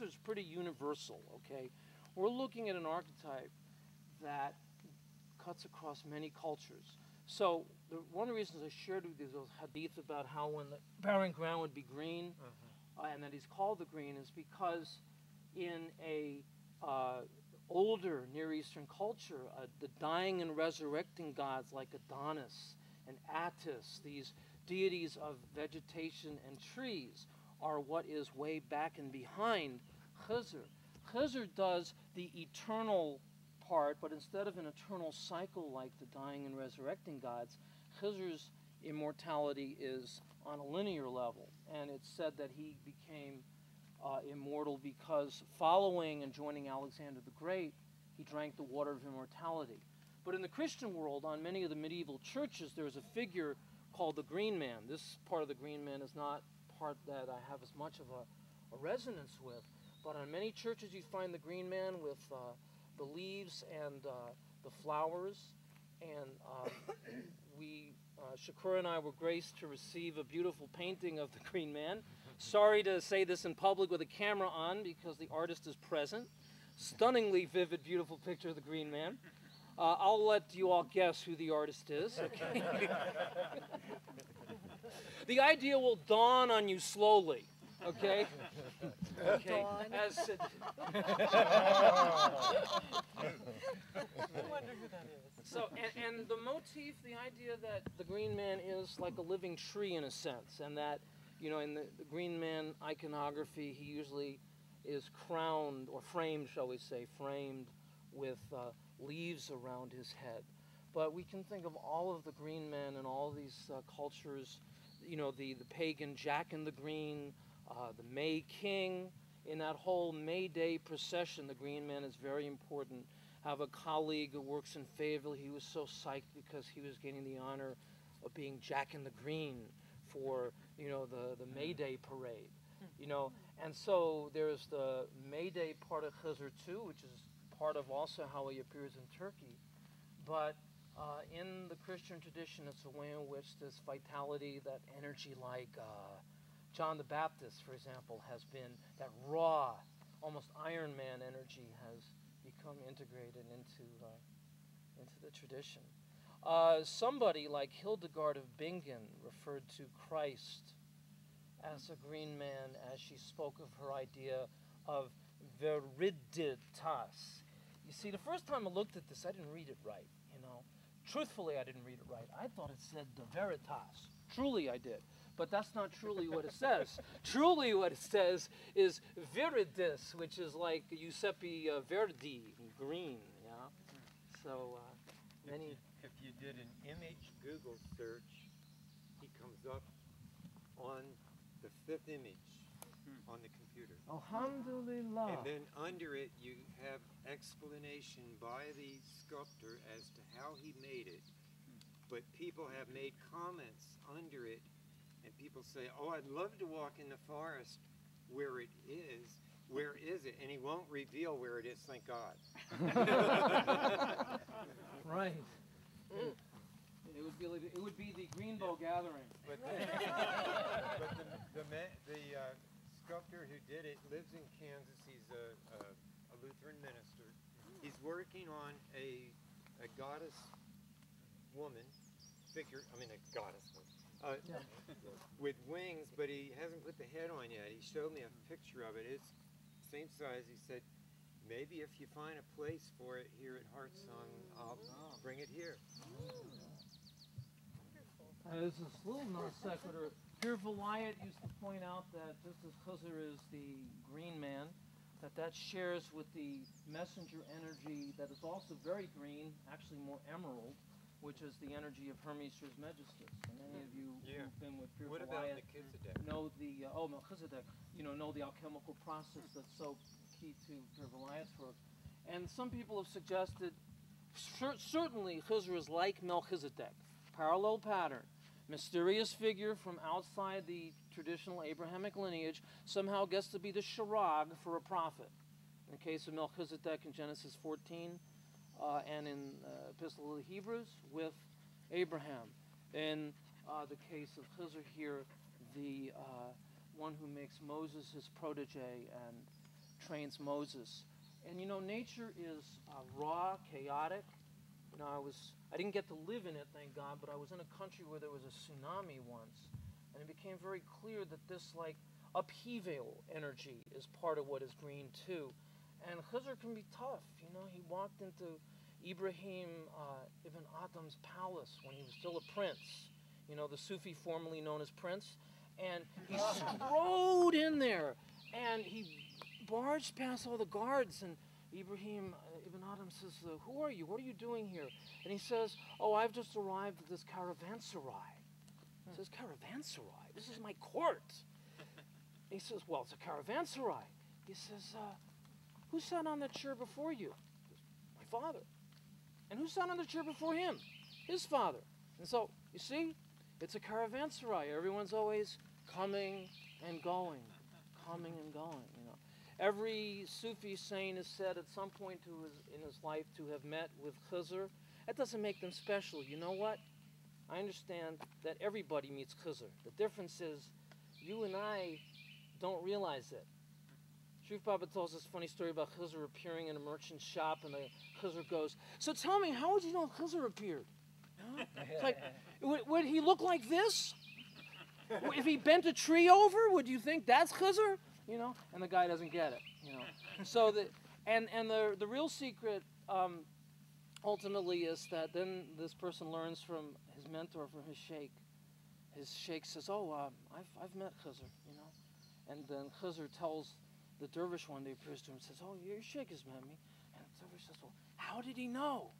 Khidr is pretty universal, okay? We're looking at an archetype that cuts across many cultures. So one of the reasons I shared with you those hadith about how when the barren ground would be green, and that he's called the green, is because in a older Near Eastern culture, the dying and resurrecting gods like Adonis and Attis, these deities of vegetation and trees, are what is way back and behind Khidr. Khidr does the eternal part, but instead of an eternal cycle like the dying and resurrecting gods, Khidr's immortality is on a linear level. And it's said that he became immortal because following and joining Alexander the Great, he drank the water of immortality. But in the Christian world, on many of the medieval churches, there's a figure called the Green Man. this part of the Green Man is not part that I have as much of a resonance with, but on many churches you find the Green Man with the leaves and the flowers, and Shakur and I were graced to receive a beautiful painting of the Green Man. Sorry to say this in public with a camera on because the artist is present. Stunningly vivid, beautiful picture of the Green Man. I'll let you all guess who the artist is. Okay? The idea will dawn on you slowly. Okay? Okay. As I wonder who that is. So, and the motif, the idea that the Green Man is like a living tree in a sense, and that, you know, in the Green Man iconography, he usually is crowned, or framed, shall we say, framed with leaves around his head. But we can think of all of the Green Men in all these cultures, you know, the pagan Jack in the Green, the May King. In that whole May Day procession, the Green Man is very important. I have a colleague who works in Fayetteville. He was so psyched because he was getting the honor of being Jack in the Green for, you know, the May Day parade, you know. And so there's the May Day part of Khidr too, which is part of also how he appears in Turkey. But in the Christian tradition, it's a way in which this vitality, that energy, like John the Baptist, for example, has been, that raw, almost Iron Man energy has become integrated into the tradition. Somebody like Hildegard of Bingen referred to Christ as a green man as she spoke of her idea of Veridis. You see, the first time I looked at this, I didn't read it right, you know. Truthfully, I didn't read it right. I thought it said the Veritas. Truly, I did. But that's not truly what it says. Truly what it says is Veridis, which is like Giuseppe Verdi, green, yeah? So, if you did an image Google search, he comes up on the 5th image on the computer. Alhamdulillah. And then under it, you have explanation by the sculptor as to how he made it. But people have made comments under it, and people say, oh, I'd love to walk in the forest where it is. Where is it? And he won't reveal where it is, thank God. Right. It would be the Greenbow gathering. But the sculptor who did it lives in Kansas. He's a Lutheran minister. He's working on a goddess woman figure. I mean, a goddess woman. With wings, but he hasn't put the head on yet. He showed me a picture of it. It's same size. He said, maybe if you find a place for it here at Heartsong, I'll bring it here. This is a little non sequitur. Here, Vilayat used to point out that just as Khidr is the green man, that shares with the messenger energy that is also very green, actually more emerald, which is the energy of Hermes Trismegistus. And many of you who've been with Pure Vilayat know the Melchizedek, you know the alchemical process that's so key to Pure Vilayat's work. And some people have suggested certainly Khidr is like Melchizedek, parallel pattern. Mysterious figure from outside the traditional Abrahamic lineage somehow gets to be the cherag for a prophet. In the case of Melchizedek in Genesis 14, and in Epistle of the Hebrews with Abraham. In the case of Khidr here, the one who makes Moses his protege and trains Moses. And you know, nature is raw, chaotic. You know, I didn't get to live in it, thank God, but I was in a country where there was a tsunami once. And it became very clear that this, like, upheaval energy is part of what is green, too. And Khidr can be tough. You know, he walked into Ibrahim Ibn Adham's palace when he was still a prince. You know, the Sufi formerly known as Prince. And he strode in there, and he barged past all the guards, and Ibrahim Ibn Adam says, who are you? What are you doing here? And he says, oh, I've just arrived at this caravanserai. He says, caravanserai? This is my court. He says, well, it's a caravanserai. He says, who sat on that chair before you? My father. And who sat on the chair before him? His father. And so, you see, it's a caravanserai. Everyone's always coming and going, you know. Every Sufi saint is said at some point in his life to have met with Khidr. That doesn't make them special. You know what? I understand that everybody meets Khidr. The difference is you and I don't realize it. Sherif Baba tells this funny story about Khidr appearing in a merchant shop, and the Khidr goes, so tell me, how would you know Khidr appeared? Huh? It's like, would he look like this? If he bent a tree over, would you think that's Khidr? You know, and the guy doesn't get it. You know, so the real secret ultimately is that then this person learns from his mentor, from his sheikh. His sheikh says, "Oh, I've met Khidr," you know, and then Khidr tells the dervish one day appears to him and says, "Oh, your sheikh has met me," and the dervish says, "Well, how did he know?"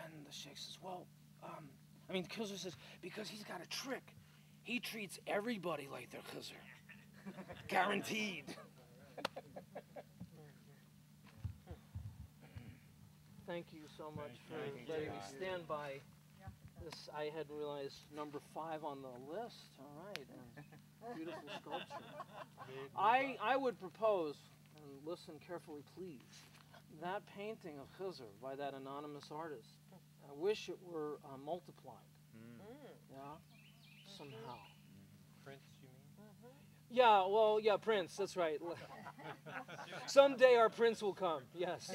And the sheikh says, "Well, Khidr says because he's got a trick. He treats everybody like they're Khidr." Guaranteed. Thank you so much for letting me stand by this. I hadn't realized number 5 on the list. All right, and beautiful sculpture. I would propose, and listen carefully, please, that painting of Khidr by that anonymous artist. I wish it were multiplied. Yeah, somehow. Prince, you mean? Yeah, well, yeah, Prince, that's right. Someday our Prince will come, yes.